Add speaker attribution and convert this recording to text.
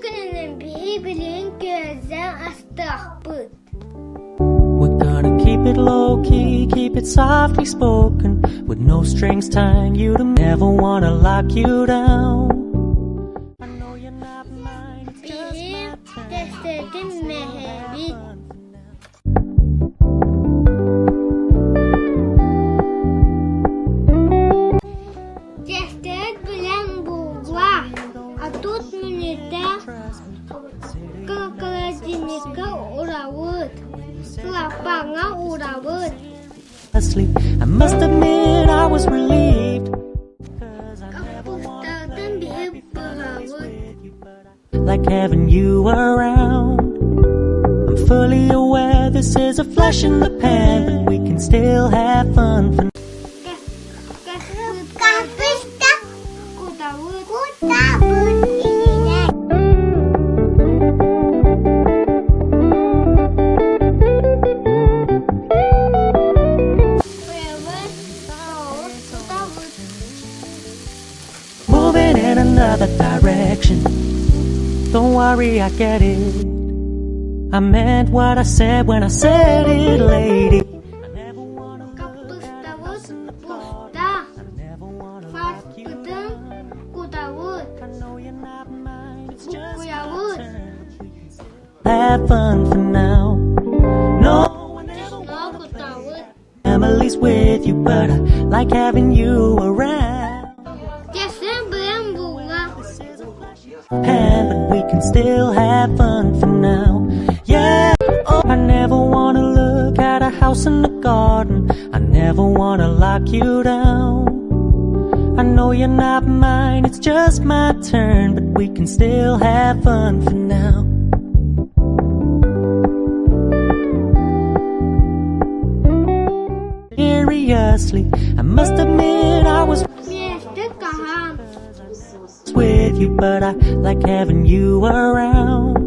Speaker 1: gününün biri bilin Gёdza astırpıt.
Speaker 2: We're gonna keep it low key, keep it softly spoken, with no strings tying you to never wanna lock you down. I know you're not mine, it's just my turn.
Speaker 1: Destedim mehebit. Destet bilen buğla. Atut minüte kılkıladinika uğravut. Kılapağına uğravut.
Speaker 2: Asleep, I must admit I was relieved.
Speaker 1: Kapıstağdan bir bağavut.
Speaker 2: Like having you around. I'm fully aware this is a flash in the pan, but we can still have fun for
Speaker 1: Kapıstağ kutavut inine.
Speaker 2: moving in another direction. Don't worry, I get it. I meant what I said when I said it, lady. I never wanna
Speaker 1: Kapıstağut busta. Faspıdın kutavut.
Speaker 2: I know you're not mine, it's just
Speaker 1: Kuyavut.
Speaker 2: have fun for now. No, I never
Speaker 1: No kutavut.
Speaker 2: am at least with you, but I like having you around.
Speaker 1: Cesim bilen buğla.
Speaker 2: Pan, but we can still have fun for now. Yeah, oh, I never wanna look at a house in the garden. I never wanna lock you down. I know you're not mine, it's just my turn, but we can still have fun for now. Seriously, I must admit I was
Speaker 1: Mieste kaham.
Speaker 2: with you, but I like having you around.